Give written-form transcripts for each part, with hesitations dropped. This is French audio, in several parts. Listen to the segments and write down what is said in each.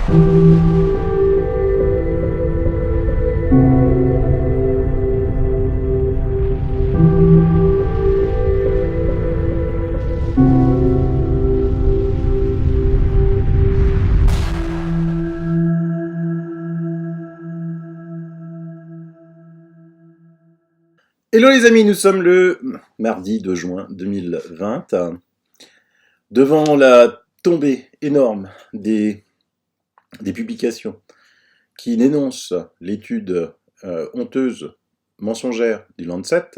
Hello les amis, nous sommes le mardi 2 juin 2020, devant la tombée énorme des publications qui dénoncent l'étude honteuse, mensongère du Lancet,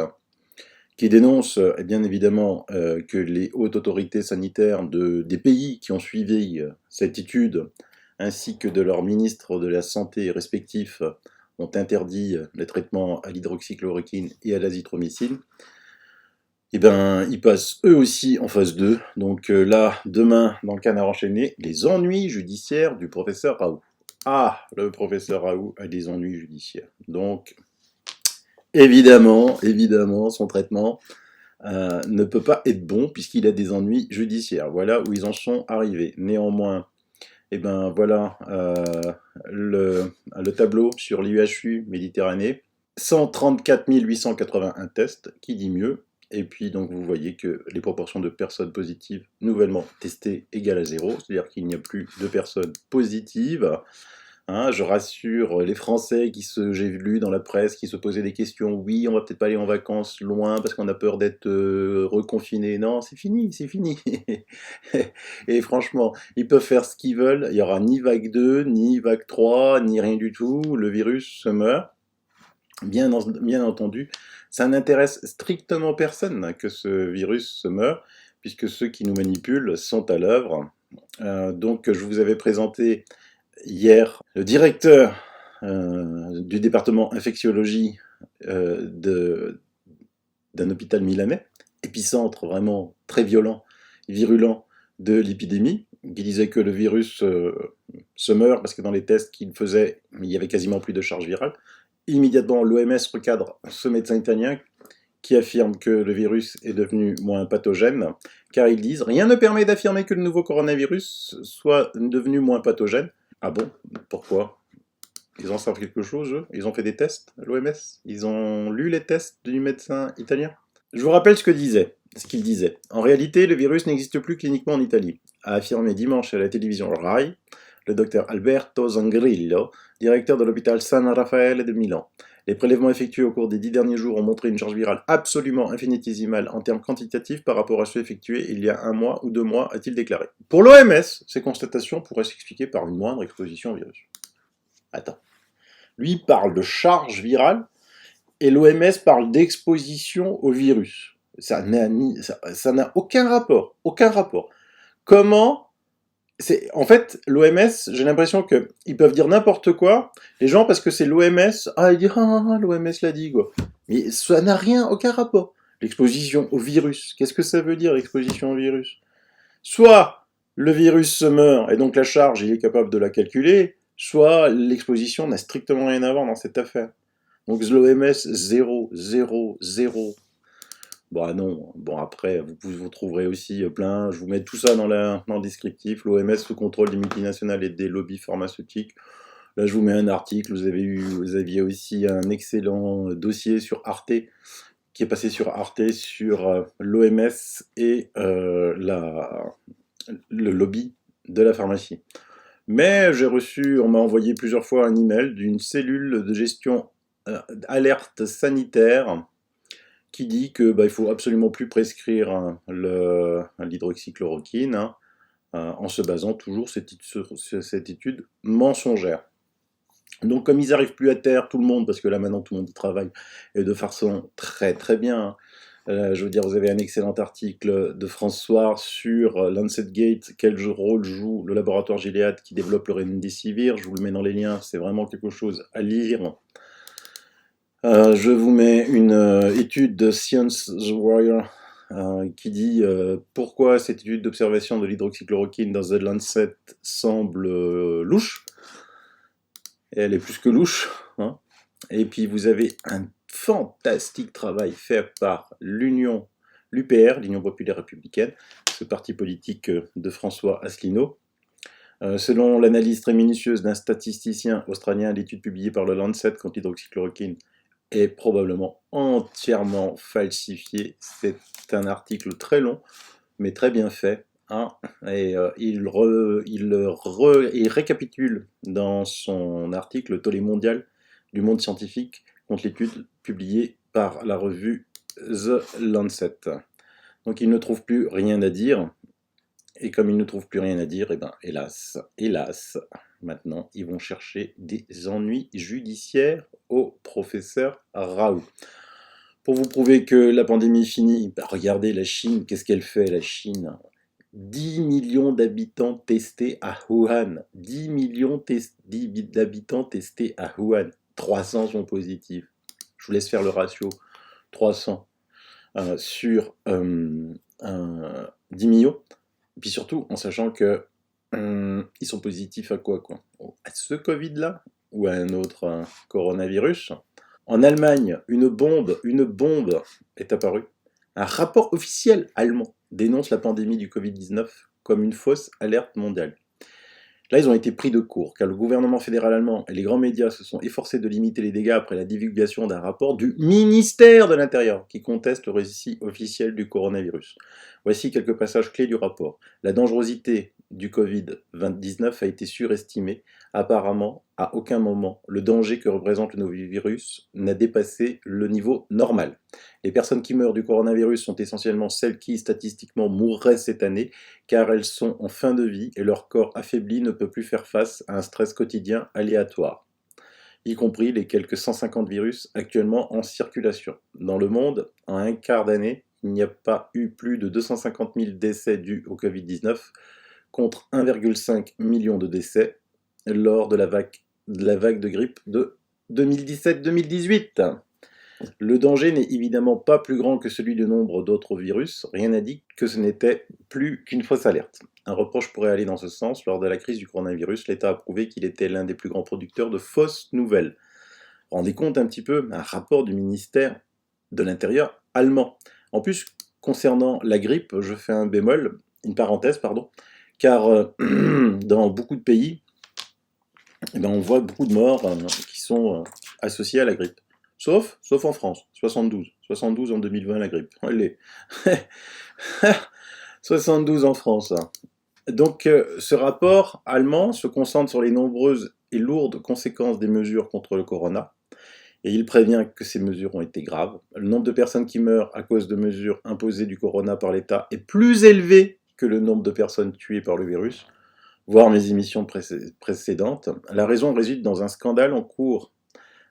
qui dénonce bien évidemment que les hautes autorités sanitaires des pays qui ont suivi cette étude, ainsi que de leurs ministres de la Santé respectifs, ont interdit les traitements à l'hydroxychloroquine et à l'azithromycine, et ben ils passent eux aussi en phase 2. Donc là, demain, dans le Canard enchaîné, les ennuis judiciaires du professeur Raoult. Ah, le professeur Raoult a des ennuis judiciaires. Donc, évidemment, son traitement ne peut pas être bon puisqu'il a des ennuis judiciaires. Voilà où ils en sont arrivés. Néanmoins, et ben voilà le tableau sur l'IUHU Méditerranée. 134 881 tests, qui dit mieux. Et puis donc vous voyez que les proportions de personnes positives nouvellement testées égale à 0, c'est-à-dire qu'il n'y a plus de personnes positives. Hein, je rassure les Français j'ai lu dans la presse, qui se posaient des questions. Oui, on va peut-être pas aller en vacances loin parce qu'on a peur d'être reconfinés. Non, c'est fini, c'est fini. Et franchement, ils peuvent faire ce qu'ils veulent. Il n'y aura ni vague 2, ni vague 3, ni rien du tout. Le virus se meurt. Bien entendu, ça n'intéresse strictement personne que ce virus se meure, puisque ceux qui nous manipulent sont à l'œuvre. Donc je vous avais présenté hier le directeur du département infectiologie d'un hôpital milanais, épicentre vraiment très violent, virulent de l'épidémie, qui disait que le virus se meurt parce que dans les tests qu'il faisait, il y avait quasiment plus de charge virale. Immédiatement, l'OMS recadre ce médecin italien qui affirme que le virus est devenu moins pathogène, car ils disent « Rien ne permet d'affirmer que le nouveau coronavirus soit devenu moins pathogène. » Ah bon? Pourquoi? Ils en savent quelque chose, eux? Ils ont fait des tests, l'OMS? Ils ont lu les tests du médecin italien? Je vous rappelle ce qu'il disait. En réalité, le virus n'existe plus cliniquement en Italie, a affirmé dimanche à la télévision Rai le docteur Alberto Zangrillo, directeur de l'hôpital San Raffaele de Milan. Les prélèvements effectués au cours des 10 derniers jours ont montré une charge virale absolument infinitésimale en termes quantitatifs par rapport à ceux effectués il y a 1 mois ou 2 mois, a-t-il déclaré. Pour l'OMS, ces constatations pourraient s'expliquer par une moindre exposition au virus. Attends. Lui parle de charge virale et l'OMS parle d'exposition au virus. Ça n'a aucun rapport. Aucun rapport. Comment... En fait, l'OMS, j'ai l'impression qu'ils peuvent dire n'importe quoi, les gens, parce que c'est l'OMS, ils disent « Ah, l'OMS l'a dit, quoi ». Mais ça n'a aucun rapport. L'exposition au virus, qu'est-ce que ça veut dire, l'exposition au virus? Soit le virus se meurt, et donc la charge, il est capable de la calculer, soit l'exposition n'a strictement rien à voir dans cette affaire. Donc l'OMS, 0, 0, 0. Bon, non. Bon, après, vous trouverez aussi plein. Je vous mets tout ça dans le descriptif. L'OMS sous contrôle des multinationales et des lobbies pharmaceutiques. Là, je vous mets un article. Vous aviez aussi un excellent dossier sur Arte, qui est passé sur Arte, sur l'OMS et le lobby de la pharmacie. Mais on m'a envoyé plusieurs fois un email d'une cellule de gestion alerte sanitaire qui dit que il faut absolument plus prescrire l'hydroxychloroquine en se basant toujours sur cette étude mensongère. Donc comme ils n'arrivent plus à taire tout le monde, parce que là maintenant tout le monde y travaille, et de façon très très bien, je veux dire, vous avez un excellent article de François sur LancetGate, quel rôle joue le laboratoire Gilead qui développe le Remdesivir, je vous le mets dans les liens, c'est vraiment quelque chose à lire. Je vous mets une étude de Science Warrior qui dit pourquoi cette étude d'observation de l'hydroxychloroquine dans The Lancet semble louche. Et elle est plus que louche. Hein. Et puis vous avez un fantastique travail fait par l'UPR, l'Union populaire républicaine, ce parti politique de François Asselineau, Selon l'analyse très minutieuse d'un statisticien australien, l'étude publiée par le Lancet contre l'hydroxychloroquine est probablement entièrement falsifiée. C'est un article très long, mais très bien fait. Hein, et il récapitule dans son article le tollé mondial du monde scientifique contre l'étude publiée par la revue The Lancet. Donc il ne trouve plus rien à dire, et comme il ne trouve plus rien à dire, et ben hélas, maintenant ils vont chercher des ennuis judiciaires au professeur Raoult. Pour vous prouver que la pandémie est finie, bah regardez la Chine, qu'est-ce qu'elle fait la Chine? 10 millions d'habitants testés à Wuhan. 10 millions d'habitants testés à Wuhan. 300 sont positifs. Je vous laisse faire le ratio. 300 sur 10 millions. Et puis surtout, en sachant que ils sont positifs à quoi? À ce Covid-là? Ou à un autre coronavirus? En Allemagne, une bombe est apparue. Un rapport officiel allemand dénonce la pandémie du Covid-19 comme une fausse alerte mondiale. Là, ils ont été pris de court, car le gouvernement fédéral allemand et les grands médias se sont efforcés de limiter les dégâts après la divulgation d'un rapport du ministère de l'Intérieur qui conteste le récit officiel du coronavirus. Voici quelques passages clés du rapport. La dangerosité du Covid-19 a été surestimée. Apparemment, à aucun moment, le danger que représente le nouveau virus n'a dépassé le niveau normal. Les personnes qui meurent du coronavirus sont essentiellement celles qui, statistiquement, mourraient cette année, car elles sont en fin de vie et leur corps affaibli ne peut plus faire face à un stress quotidien aléatoire, y compris les quelques 150 virus actuellement en circulation. Dans le monde, en un quart d'année, il n'y a pas eu plus de 250 000 décès dus au Covid-19, contre 1,5 million de décès lors de la vague de grippe de 2017-2018. Le danger n'est évidemment pas plus grand que celui de nombre d'autres virus, rien n'indique que ce n'était plus qu'une fausse alerte. Un reproche pourrait aller dans ce sens. Lors de la crise du coronavirus, l'État a prouvé qu'il était l'un des plus grands producteurs de fausses nouvelles. Rendez compte un petit peu, un rapport du ministère de l'Intérieur allemand. En plus, concernant la grippe, je fais un bémol, une parenthèse, pardon, car dans beaucoup de pays, on voit beaucoup de morts qui sont associées à la grippe. Sauf en France, 72. 72 en 2020 la grippe. Allez. 72 en France. Donc ce rapport allemand se concentre sur les nombreuses et lourdes conséquences des mesures contre le corona. Et il prévient que ces mesures ont été graves. Le nombre de personnes qui meurent à cause de mesures imposées du corona par l'État est plus élevé que le nombre de personnes tuées par le virus, voire mes émissions précédentes. La raison réside dans un scandale en cours.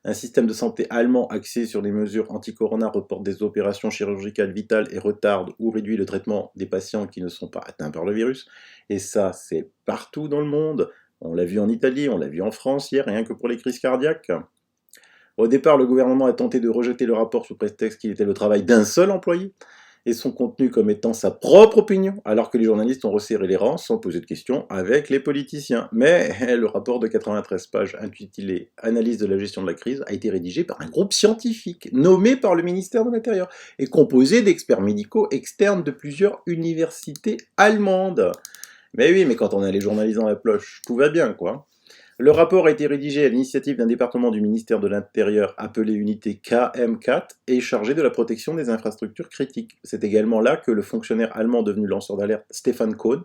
Un système de santé allemand axé sur les mesures anti-corona reporte des opérations chirurgicales vitales et retarde ou réduit le traitement des patients qui ne sont pas atteints par le virus. Et ça, c'est partout dans le monde. On l'a vu en Italie, on l'a vu en France hier, rien que pour les crises cardiaques. Au départ, le gouvernement a tenté de rejeter le rapport sous prétexte qu'il était le travail d'un seul employé et son contenu comme étant sa propre opinion, alors que les journalistes ont resserré les rangs sans poser de questions avec les politiciens. Mais le rapport de 93 pages intitulé « Analyse de la gestion de la crise » a été rédigé par un groupe scientifique nommé par le ministère de l'Intérieur et composé d'experts médicaux externes de plusieurs universités allemandes. Mais oui, mais quand on a les journalistes dans la poche, tout va bien, quoi. Le rapport a été rédigé à l'initiative d'un département du ministère de l'Intérieur appelé unité KM4 et chargé de la protection des infrastructures critiques. C'est également là que le fonctionnaire allemand devenu lanceur d'alerte Stefan Kohn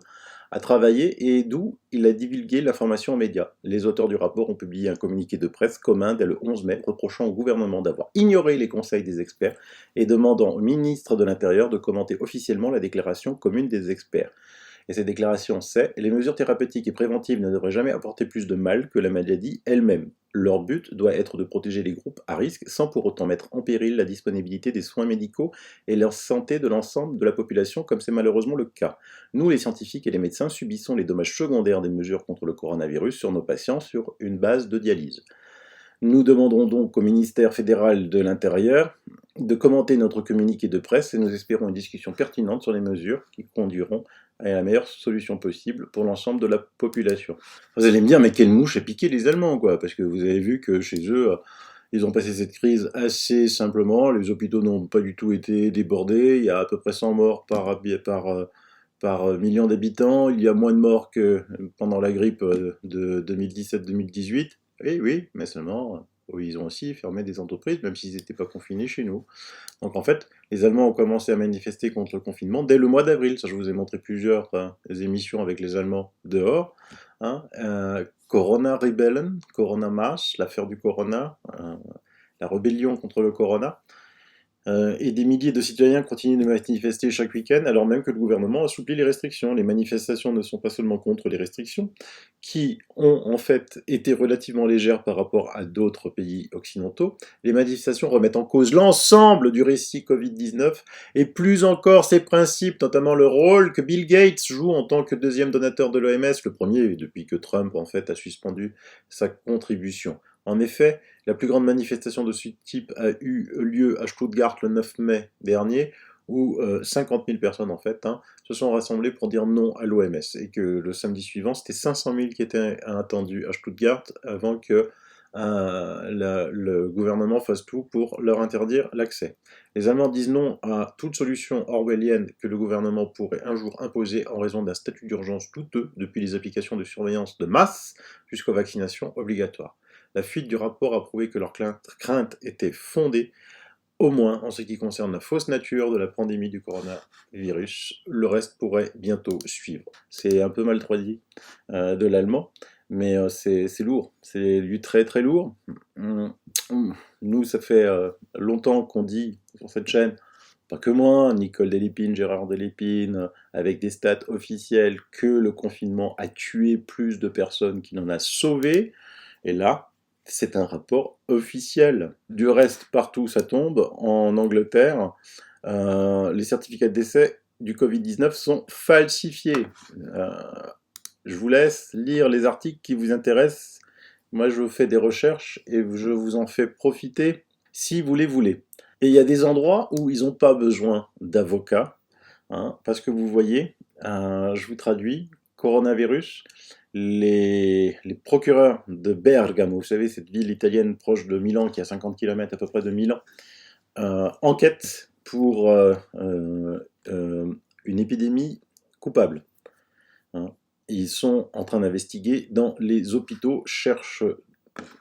a travaillé et d'où il a divulgué l'information aux médias. Les auteurs du rapport ont publié un communiqué de presse commun dès le 11 mai reprochant au gouvernement d'avoir ignoré les conseils des experts et demandant au ministre de l'Intérieur de commenter officiellement la déclaration commune des experts. Et cette déclaration, c'est « Les mesures thérapeutiques et préventives ne devraient jamais apporter plus de mal que la maladie elle-même. Leur but doit être de protéger les groupes à risque sans pour autant mettre en péril la disponibilité des soins médicaux et la santé de l'ensemble de la population comme c'est malheureusement le cas. Nous, les scientifiques et les médecins, subissons les dommages secondaires des mesures contre le coronavirus sur nos patients sur une base de dialyse. Nous demanderons donc au ministère fédéral de l'Intérieur de commenter notre communiqué de presse et nous espérons une discussion pertinente sur les mesures qui conduiront à la meilleure solution possible pour l'ensemble de la population. » Vous allez me dire, mais quelle mouche a piqué les Allemands, quoi, parce que vous avez vu que chez eux, ils ont passé cette crise assez simplement, les hôpitaux n'ont pas du tout été débordés, il y a à peu près 100 morts par million d'habitants, il y a moins de morts que pendant la grippe de 2017-2018. Oui, oui, mais seulement, ils ont aussi fermé des entreprises, même s'ils n'étaient pas confinés chez nous. Donc en fait, les Allemands ont commencé à manifester contre le confinement dès le mois d'avril. Ça, je vous ai montré plusieurs émissions avec les Allemands dehors. Hein. Corona Rebellen, Corona Marsch, l'affaire du Corona, la rébellion contre le Corona. Et des milliers de citoyens continuent de manifester chaque week-end, alors même que le gouvernement assouplit les restrictions. Les manifestations ne sont pas seulement contre les restrictions, qui ont en fait été relativement légères par rapport à d'autres pays occidentaux. Les manifestations remettent en cause l'ensemble du récit Covid-19 et plus encore ses principes, notamment le rôle que Bill Gates joue en tant que deuxième donateur de l'OMS, le premier depuis que Trump en fait a suspendu sa contribution. En effet, la plus grande manifestation de ce type a eu lieu à Stuttgart le 9 mai dernier, où 50 000 personnes en fait se sont rassemblées pour dire non à l'OMS, et que le samedi suivant, c'était 500 000 qui étaient attendus à Stuttgart avant que le gouvernement fasse tout pour leur interdire l'accès. Les Allemands disent non à toute solution orwellienne que le gouvernement pourrait un jour imposer en raison d'un statut d'urgence douteux, depuis les applications de surveillance de masse jusqu'aux vaccinations obligatoires. La fuite du rapport a prouvé que leurs craintes étaient fondées, au moins en ce qui concerne la fausse nature de la pandémie du coronavirus. Le reste pourrait bientôt suivre. C'est un peu mal traduit de l'allemand, mais c'est lourd. C'est du très très lourd. Nous, ça fait longtemps qu'on dit sur cette chaîne, pas que moi, Nicole Delépine, Gérard Delépine, avec des stats officielles, que le confinement a tué plus de personnes qu'il n'en a sauvé. Et là, c'est un rapport officiel. Du reste, partout ça tombe. En Angleterre, les certificats de décès du Covid-19 sont falsifiés. Je vous laisse lire les articles qui vous intéressent. Moi, je fais des recherches et je vous en fais profiter si vous les voulez. Et il y a des endroits où ils n'ont pas besoin d'avocats, parce que vous voyez, je vous traduis, coronavirus, les procureurs de Bergamo, vous savez, cette ville italienne proche de Milan, qui est à 50 km à peu près de Milan, enquêtent pour une épidémie coupable. Ils sont en train d'investiguer dans les hôpitaux, cherchent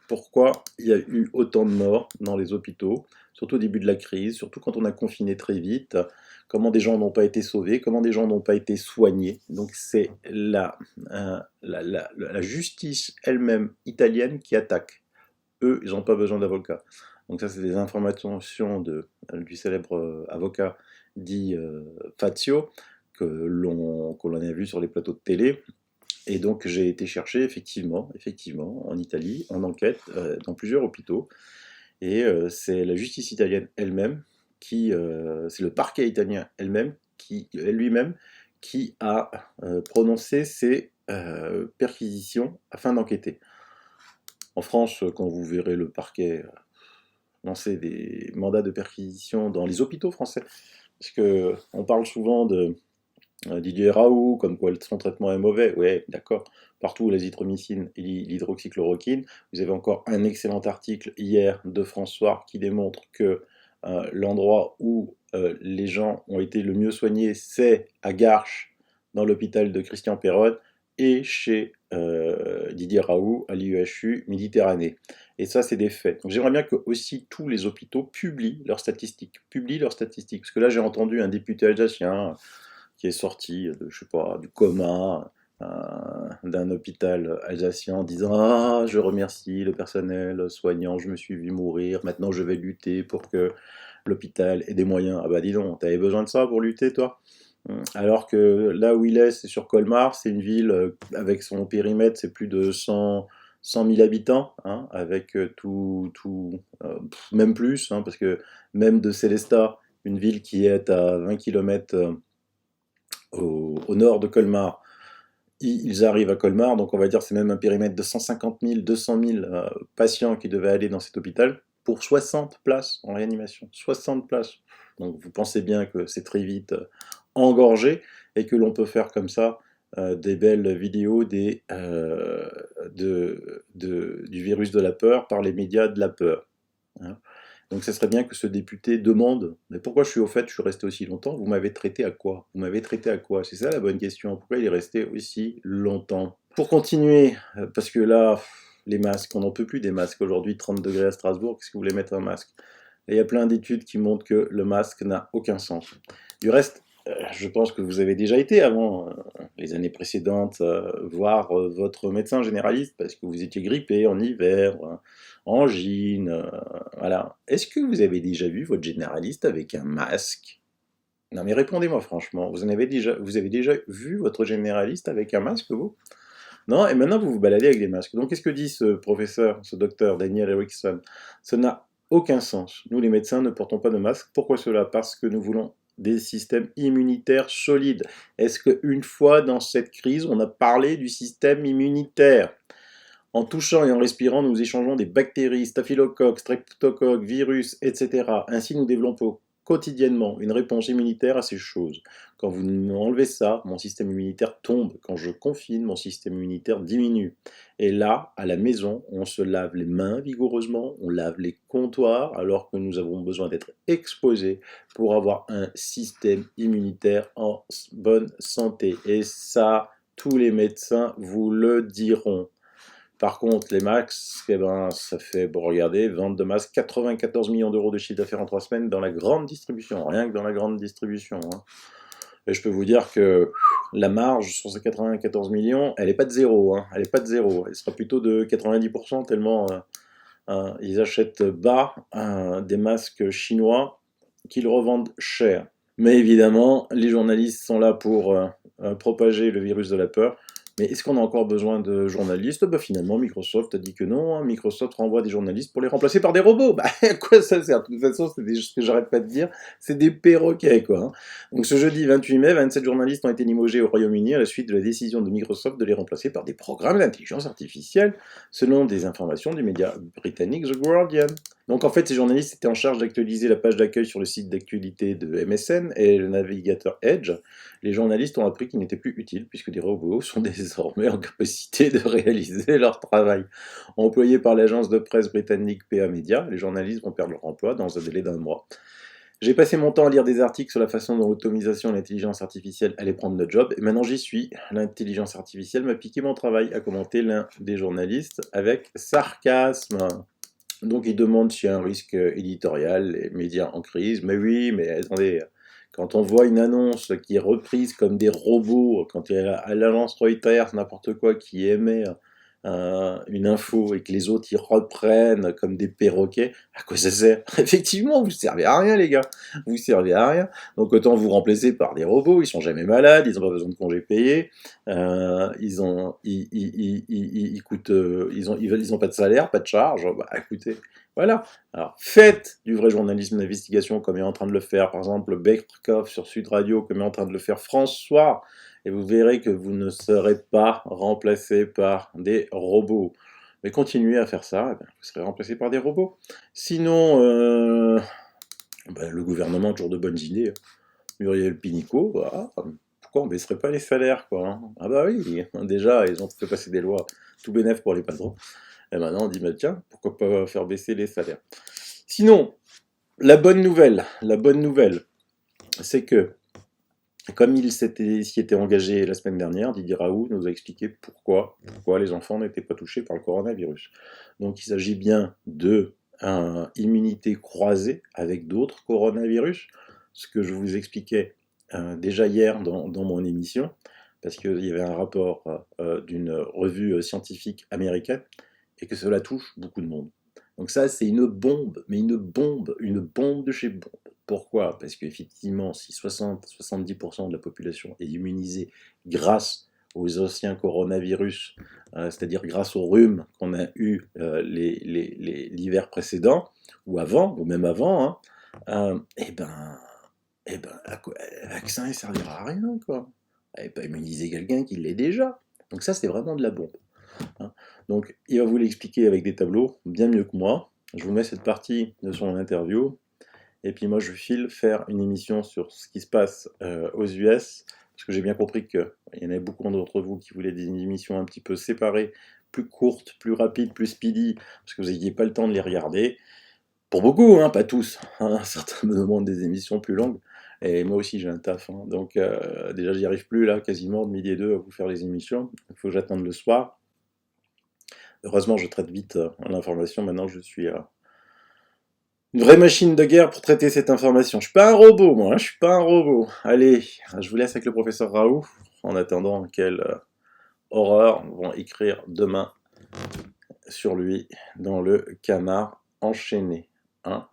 pourquoi il y a eu autant de morts dans les hôpitaux, surtout au début de la crise, surtout quand on a confiné très vite, comment des gens n'ont pas été sauvés, comment des gens n'ont pas été soignés. Donc c'est la justice elle-même italienne qui attaque. Eux, ils n'ont pas besoin d'avocats. Donc ça, c'est des informations du célèbre avocat dit Fazio, que l'on a vu sur les plateaux de télé. Et donc j'ai été chercher effectivement, en Italie, en enquête, dans plusieurs hôpitaux. Et c'est la justice italienne elle-même c'est le parquet italien lui-même qui a prononcé ces perquisitions afin d'enquêter. En France, quand vous verrez le parquet lancer des mandats de perquisition dans les hôpitaux français, parce que on parle souvent de Didier Raoult, comme quoi son traitement est mauvais, ouais, d'accord. Partout l'azithromycine et l'hydroxychloroquine. Vous avez encore un excellent article hier de François qui démontre que l'endroit où les gens ont été le mieux soignés, c'est à Garches, dans l'hôpital de Christian Perron, et chez Didier Raoult à l'IUHU Méditerranée. Et ça, c'est des faits. Donc j'aimerais bien que aussi tous les hôpitaux publient leurs statistiques. Parce que là, j'ai entendu un député alsacien qui est sorti de, je sais pas, du coma d'un hôpital alsacien en disant ah, je remercie le personnel soignant, je me suis vu mourir, maintenant je vais lutter pour que l'hôpital ait des moyens. Ah bah dis donc, t'avais besoin de ça pour lutter toi? Alors que là où il est, c'est sur Colmar, c'est une ville avec son périmètre, c'est plus de 100 000 habitants, avec même plus, parce que même de Sélestat, une ville qui est à 20 km au nord de Colmar, ils arrivent à Colmar, donc on va dire que c'est même un périmètre de 150 000, 200 000 patients qui devaient aller dans cet hôpital pour 60 places en réanimation. 60 places. Donc vous pensez bien que c'est très vite engorgé et que l'on peut faire comme ça des belles vidéos du virus de la peur par les médias de la peur. Donc ça serait bien que ce député demande, mais pourquoi je suis resté aussi longtemps? Vous m'avez traité à quoi? Vous m'avez traité à quoi? C'est ça la bonne question. Pourquoi il est resté aussi longtemps? Pour continuer, parce que là, les masques, on n'en peut plus des masques. Aujourd'hui, 30 degrés à Strasbourg, qu'est-ce que vous voulez mettre un masque? Et il y a plein d'études qui montrent que le masque n'a aucun sens. Du reste, je pense que vous avez déjà été avant, les années précédentes, voir votre médecin généraliste parce que vous étiez grippé en hiver, angine, voilà. Est-ce que vous avez déjà vu votre généraliste avec un masque? Non mais répondez-moi franchement, vous avez déjà vu votre généraliste avec un masque, vous? Non, et maintenant vous vous baladez avec des masques. Donc qu'est-ce que dit ce professeur, ce docteur Daniel Erickson? Ça n'a aucun sens. Nous les médecins ne portons pas de masque. Pourquoi cela? Parce que nous voulons des systèmes immunitaires solides. Est-ce qu'une fois dans cette crise, on a parlé du système immunitaire? En touchant et en respirant, nous échangeons des bactéries, staphylocoques, streptocoques, virus, etc. Ainsi, nous développons quotidiennement une réponse immunitaire à ces choses. Quand vous enlevez ça, mon système immunitaire tombe. Quand je confine, mon système immunitaire diminue. Et là, à la maison, on se lave les mains vigoureusement, on lave les comptoirs, alors que nous avons besoin d'être exposés pour avoir un système immunitaire en bonne santé. Et ça, tous les médecins vous le diront. Par contre, les masques, eh ben, ça fait, bon, regardez, vente de masques, 94 millions d'euros de chiffre d'affaires en 3 semaines dans la grande distribution, rien que dans la grande distribution. Hein. Et je peux vous dire que la marge sur ces 94 millions, elle n'est pas de zéro. Hein. Elle n'est pas de zéro. Elle sera plutôt de 90% tellement ils achètent bas des masques chinois qu'ils revendent cher. Mais évidemment, les journalistes sont là pour propager le virus de la peur. Mais est-ce qu'on a encore besoin de journalistes? Bah finalement, Microsoft a dit que non. Hein. Microsoft renvoie des journalistes pour les remplacer par des robots. Bah à quoi ça sert? De toute façon, c'est ce que j'arrête pas de dire. C'est des perroquets, quoi. Hein. Donc ce jeudi 28 mai, 27 journalistes ont été limogés au Royaume-Uni à la suite de la décision de Microsoft de les remplacer par des programmes d'intelligence artificielle, selon des informations du média britannique The Guardian. Donc en fait, ces journalistes étaient en charge d'actualiser la page d'accueil sur le site d'actualité de MSN et le navigateur Edge. Les journalistes ont appris qu'ils n'étaient plus utiles puisque des robots sont désormais en capacité de réaliser leur travail. Employés par l'agence de presse britannique PA Media, les journalistes vont perdre leur emploi dans un délai d'1 mois. J'ai passé mon temps à lire des articles sur la façon dont l'automatisation et l'intelligence artificielle allaient prendre le job, et maintenant j'y suis. L'intelligence artificielle m'a piqué mon travail, a commenté l'un des journalistes avec sarcasme. Donc il demande s'il y a un risque éditorial, les médias en crise. Mais oui, mais attendez, quand on voit une annonce qui est reprise comme des robots, quand il y a l'agence Reuters, n'importe quoi, qui émet une info et que les autres y reprennent comme des perroquets, à quoi ça sert? Effectivement, vous servez à rien, les gars. Vous servez à rien. Donc autant vous remplacer par des robots, ils sont jamais malades, ils n'ont pas besoin de congés payés, ils ont pas de salaire, pas de charge. Bah écoutez, voilà. Alors faites du vrai journalisme d'investigation comme est en train de le faire, par exemple, Beckhoff sur Sud Radio, comme est en train de le faire François. Et vous verrez que vous ne serez pas remplacé par des robots. Mais continuez à faire ça, vous serez remplacé par des robots. Sinon, le gouvernement a toujours de bonnes idées. Muriel Pénicaud, voilà. Pourquoi on ne baisserait pas les salaires, quoi, hein? Ah bah oui, déjà, ils ont fait passer des lois tout bénef pour les patrons. Et maintenant, on dit, bah tiens, pourquoi pas faire baisser les salaires? Sinon, la bonne nouvelle, c'est que comme il s'y était engagé la semaine dernière, Didier Raoult nous a expliqué pourquoi les enfants n'étaient pas touchés par le coronavirus. Donc il s'agit bien de immunité croisée avec d'autres coronavirus, ce que je vous expliquais déjà hier dans mon émission, parce qu'il y avait un rapport d'une revue scientifique américaine, et que cela touche beaucoup de monde. Donc ça, c'est une bombe, mais une bombe de chez bombe. Pourquoi? Parce qu'effectivement, si 60-70% de la population est immunisée grâce aux anciens coronavirus, c'est-à-dire grâce au rhume qu'on a eu l'hiver précédent, ou avant, ou même avant, hein, le vaccin ne servira à rien, quoi. Et pas immuniser quelqu'un qui l'est déjà. Donc ça, c'est vraiment de la bombe. Hein. Donc, il va vous l'expliquer avec des tableaux, bien mieux que moi. Je vous mets cette partie de son interview. Et puis moi, je file faire une émission sur ce qui se passe aux US, parce que j'ai bien compris qu'il y en avait beaucoup d'entre vous qui voulaient des émissions un petit peu séparées, plus courtes, plus rapides, plus speedy, parce que vous n'aviez pas le temps de les regarder. Pour beaucoup, hein, pas tous. Hein, certains me demandent des émissions plus longues. Et moi aussi, j'ai un taf. Hein. Donc, déjà, j'y arrive plus, là, quasiment, de midi et deux, à vous faire les émissions. Il faut que j'attende le soir. Heureusement, je traite vite l'information. Maintenant, je suis une vraie machine de guerre pour traiter cette information. Je suis pas un robot, moi. Hein, je suis pas un robot. Allez, je vous laisse avec le professeur Raoult. En attendant, quelle horreur vont écrire demain sur lui dans le Canard enchaîné. Hein,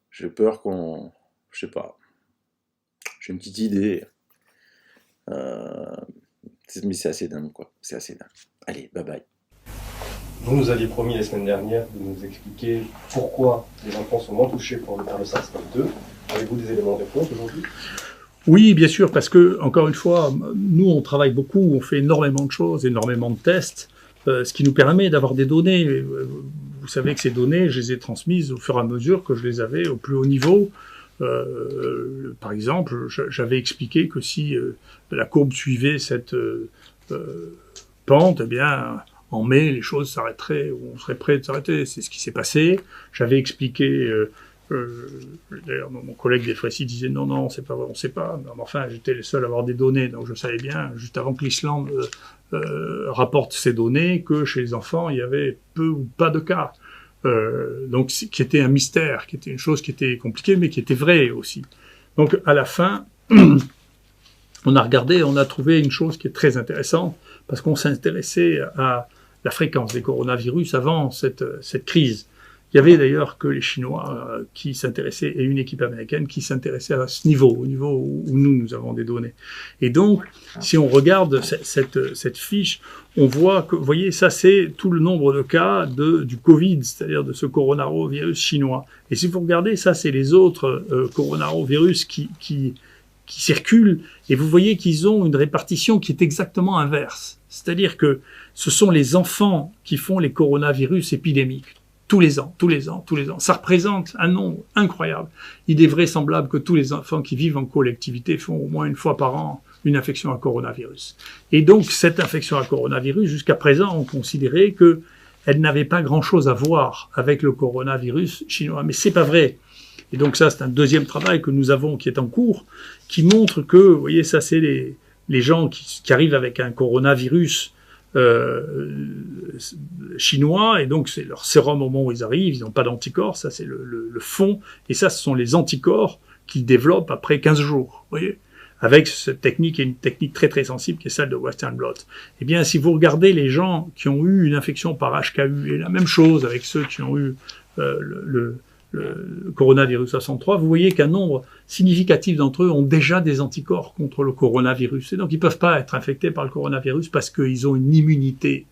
j'ai peur qu'on... Je sais pas. J'ai une petite idée. Mais c'est assez dingue, quoi. C'est assez dingue. Allez, bye bye. Vous nous aviez promis la semaine dernière de nous expliquer pourquoi les enfants sont moins touchés par le SARS-CoV-2. Avez-vous des éléments de réponse aujourd'hui ? Oui, bien sûr, parce que, encore une fois, nous, on travaille beaucoup, on fait énormément de choses, énormément de tests, ce qui nous permet d'avoir des données. Vous savez que ces données, je les ai transmises au fur et à mesure que je les avais au plus haut niveau. Par exemple, j'avais expliqué que si la courbe suivait cette pente, eh bien, en mai, les choses s'arrêteraient, ou on serait prêt de s'arrêter. C'est ce qui s'est passé. J'avais expliqué, d'ailleurs, mon collègue des Frécy disait non, on sait pas, on sait pas. Mais enfin, j'étais le seul à avoir des données, donc je savais bien, juste avant que l'Islande rapporte ces données, que chez les enfants, il y avait peu ou pas de cas. Donc, qui était un mystère, qui était une chose qui était compliquée, mais qui était vraie aussi. Donc, à la fin, on a regardé, on a trouvé une chose qui est très intéressante, parce qu'on s'intéressait à la fréquence des coronavirus avant cette crise. Il y avait d'ailleurs que les Chinois qui s'intéressaient, et une équipe américaine qui s'intéressait à ce niveau, au niveau où nous avons des données. Et donc, si on regarde cette fiche, on voit que, vous voyez, ça c'est tout le nombre de cas du Covid, c'est-à-dire de ce coronavirus chinois. Et si vous regardez, ça c'est les autres coronavirus qui circulent, et vous voyez qu'ils ont une répartition qui est exactement inverse. C'est-à-dire que ce sont les enfants qui font les coronavirus épidémiques. Tous les ans. Ça représente un nombre incroyable. Il est vraisemblable que tous les enfants qui vivent en collectivité font au moins une fois par an une infection à coronavirus. Et donc, cette infection à coronavirus, jusqu'à présent, on considérait qu'elle n'avait pas grand-chose à voir avec le coronavirus chinois. Mais c'est pas vrai. Et donc ça, c'est un deuxième travail que nous avons, qui est en cours, qui montre que, vous voyez, ça, c'est les gens qui arrivent avec un coronavirus chinois, et donc c'est leur sérum au moment où ils arrivent, ils n'ont pas d'anticorps, ça c'est le fond, et ça ce sont les anticorps qu'ils développent après 15 jours, vous voyez, avec cette technique, et une technique très très sensible qui est celle de Western blot. Eh bien, si vous regardez les gens qui ont eu une infection par HKU, et la même chose avec ceux qui ont eu le coronavirus 63, vous voyez qu'un nombre significatif d'entre eux ont déjà des anticorps contre le coronavirus. Et donc, ils ne peuvent pas être infectés par le coronavirus parce qu'ils ont une immunité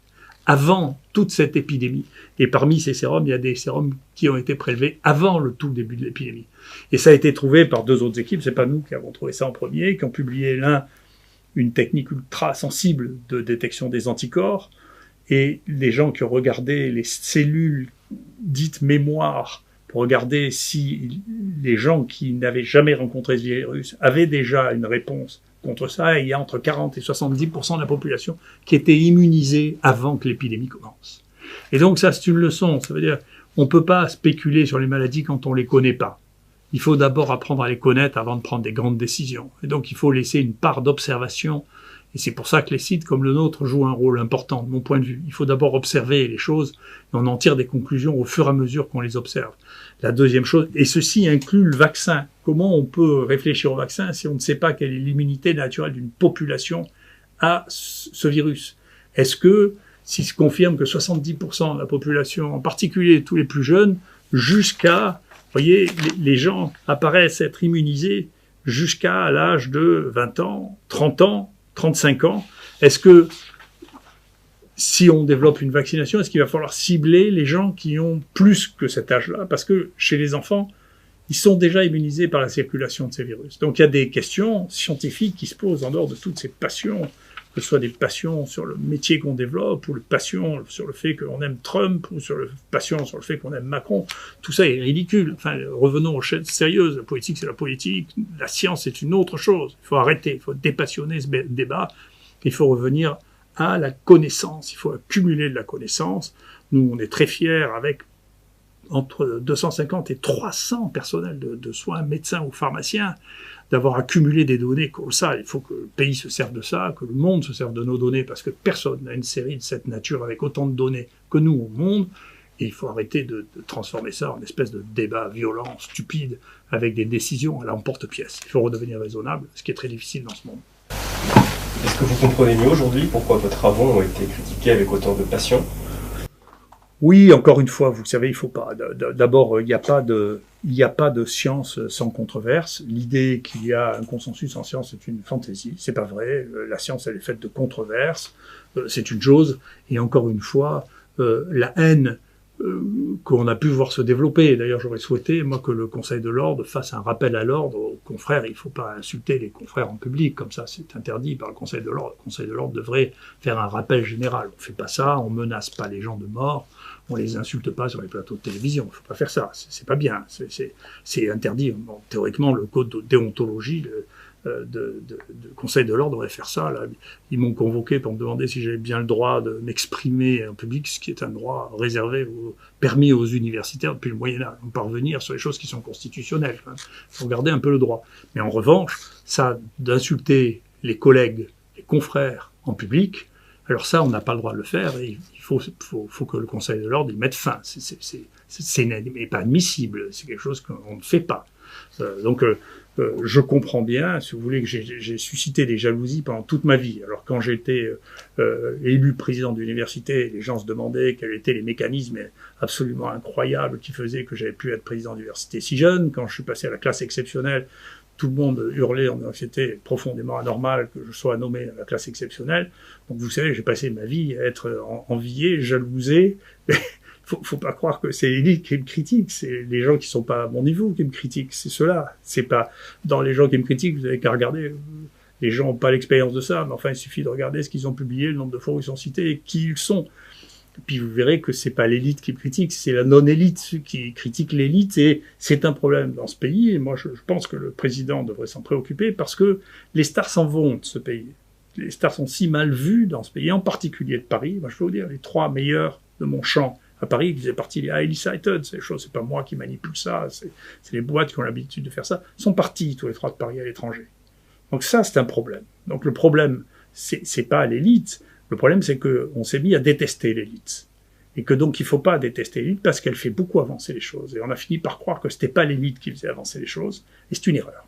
avant toute cette épidémie. Et parmi ces sérums, il y a des sérums qui ont été prélevés avant le tout début de l'épidémie. Et ça a été trouvé par deux autres équipes, c'est pas nous qui avons trouvé ça en premier, qui ont publié l'un une technique ultra sensible de détection des anticorps, et les gens qui ont regardé les cellules dites mémoire pour regarder si les gens qui n'avaient jamais rencontré ce virus avaient déjà une réponse contre ça, et il y a entre 40 et 70% de la population qui était immunisée avant que l'épidémie commence. Et donc ça, c'est une leçon. Ça veut dire, on peut pas spéculer sur les maladies quand on les connaît pas. Il faut d'abord apprendre à les connaître avant de prendre des grandes décisions. Et donc il faut laisser une part d'observation. Et c'est pour ça que les sites comme le nôtre jouent un rôle important, de mon point de vue. Il faut d'abord observer les choses, et on en tire des conclusions au fur et à mesure qu'on les observe. La deuxième chose, et ceci inclut le vaccin. Comment on peut réfléchir au vaccin si on ne sait pas quelle est l'immunité naturelle d'une population à ce virus? Est-ce que, s'il se confirme que 70% de la population, en particulier tous les plus jeunes, jusqu'à, vous voyez, les gens apparaissent être immunisés jusqu'à l'âge de 20 ans, 30 ans, 35 ans, est-ce que si on développe une vaccination, est-ce qu'il va falloir cibler les gens qui ont plus que cet âge-là? Parce que chez les enfants, ils sont déjà immunisés par la circulation de ces virus. Donc il y a des questions scientifiques qui se posent en dehors de toutes ces passions, que ce soit des passions sur le métier qu'on développe, ou le passion sur le fait qu'on aime Trump, ou sur le passion sur le fait qu'on aime Macron. Tout ça est ridicule. Enfin, revenons aux choses sérieuses. La politique, c'est la politique. La science, c'est une autre chose. Il faut arrêter. Il faut dépassionner ce débat. Il faut revenir à la connaissance. Il faut accumuler de la connaissance. Nous, on est très fiers avec entre 250 et 300 personnels de soins, médecins ou pharmaciens, d'avoir accumulé des données comme ça. Il faut que le pays se serve de ça, que le monde se serve de nos données, parce que personne n'a une série de cette nature avec autant de données que nous au monde. Et il faut arrêter de transformer ça en espèce de débat violent, stupide, avec des décisions à l'emporte-pièce. Il faut redevenir raisonnable, ce qui est très difficile dans ce monde. Est-ce que vous comprenez mieux aujourd'hui pourquoi vos travaux ont été critiqués avec autant de passion ? Oui, encore une fois, vous savez, il faut pas. D'abord, il n'y a pas de science sans controverse. L'idée qu'il y a un consensus en science est une fantaisie. C'est pas vrai. La science, elle est faite de controverses. C'est une chose. Et encore une fois, la haine qu'on a pu voir se développer. D'ailleurs, j'aurais souhaité, moi, que le Conseil de l'Ordre fasse un rappel à l'ordre aux confrères. Il ne faut pas insulter les confrères en public, comme ça, c'est interdit par le Conseil de l'Ordre. Le Conseil de l'Ordre devrait faire un rappel général. On ne fait pas ça, on menace pas les gens de mort, on les insulte pas sur les plateaux de télévision. Il ne faut pas faire ça, c'est pas bien, c'est interdit. Bon, théoriquement, le code de déontologie de Conseil de l'Ordre devrait faire ça. Là. Ils m'ont convoqué pour me demander si j'avais bien le droit de m'exprimer en public, ce qui est un droit réservé, permis aux universitaires depuis le Moyen-Âge. On peut revenir sur les choses qui sont constitutionnelles. Il faut garder un peu le droit. Mais en revanche, ça, d'insulter les collègues, les confrères en public, alors ça, on n'a pas le droit de le faire et il faut que le Conseil de l'Ordre y mette fin. C'est pas admissible, c'est quelque chose qu'on ne fait pas. Je comprends bien, si vous voulez, que j'ai suscité des jalousies pendant toute ma vie. Alors quand j'étais élu président d'université, les gens se demandaient quels étaient les mécanismes absolument incroyables qui faisaient que j'avais pu être président d'université si jeune. Quand je suis passé à la classe exceptionnelle, tout le monde hurlait en disant que c'était profondément anormal que je sois nommé à la classe exceptionnelle. Donc vous savez, j'ai passé ma vie à être envié, jalousé. Faut pas croire que c'est l'élite qui me critique, c'est les gens qui sont pas à mon niveau qui me critiquent, c'est ceux-là. C'est pas dans les gens qui me critiquent, vous avez qu'à regarder. Les gens n'ont pas l'expérience de ça, mais enfin il suffit de regarder ce qu'ils ont publié, le nombre de fois où ils sont cités et qui ils sont. Et puis vous verrez que c'est pas l'élite qui me critique, c'est la non-élite qui critique l'élite et c'est un problème dans ce pays. Et moi je pense que le président devrait s'en préoccuper parce que les stars s'en vont de ce pays. Les stars sont si mal vues dans ce pays, en particulier de Paris. Moi je peux vous dire, les 3 meilleurs de mon champ à Paris, qui faisaient partie des highly cited, ces choses, c'est pas moi qui manipule ça, c'est les boîtes qui ont l'habitude de faire ça, sont partis tous les 3 de Paris à l'étranger. Donc ça, c'est un problème. Donc le problème, c'est pas l'élite, le problème c'est qu'on s'est mis à détester l'élite. Et que donc il faut pas détester l'élite parce qu'elle fait beaucoup avancer les choses. Et on a fini par croire que c'était pas l'élite qui faisait avancer les choses, et c'est une erreur.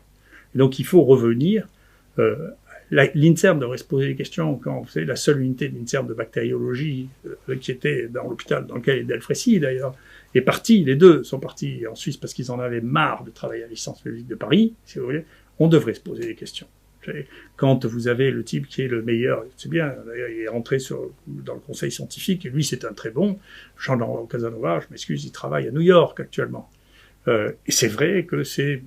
Et donc il faut revenir, l'INSERM devrait se poser des questions quand, vous savez, la seule unité de l'INSERM de bactériologie qui était dans l'hôpital dans lequel est Delfrécy d'ailleurs, est partie, les deux sont partis en Suisse parce qu'ils en avaient marre de travailler à la licence publique de Paris, si vous voulez, on devrait se poser des questions. Quand vous avez le type qui est le meilleur, c'est bien, d'ailleurs il est rentré dans le conseil scientifique, et lui c'est un très bon, Jean-Laurent Casanova, je m'excuse, il travaille à New York actuellement. Et c'est vrai que c'est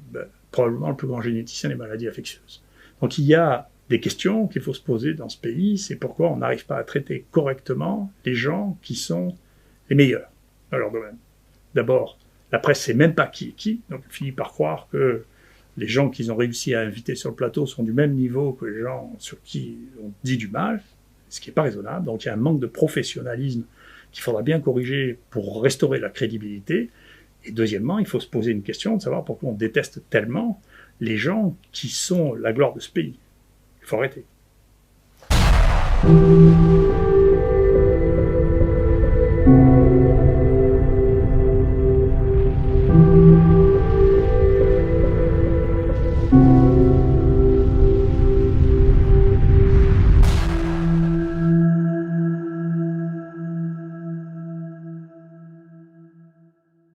probablement le plus grand généticien des maladies infectieuses. Donc il y a des questions qu'il faut se poser dans ce pays, c'est pourquoi on n'arrive pas à traiter correctement les gens qui sont les meilleurs dans leur domaine. D'abord, la presse sait même pas qui est qui, donc elle finit par croire que les gens qu'ils ont réussi à inviter sur le plateau sont du même niveau que les gens sur qui on dit du mal, ce qui n'est pas raisonnable. Donc il y a un manque de professionnalisme qu'il faudra bien corriger pour restaurer la crédibilité. Et deuxièmement, il faut se poser une question de savoir pourquoi on déteste tellement les gens qui sont la gloire de ce pays. Il faut arrêter.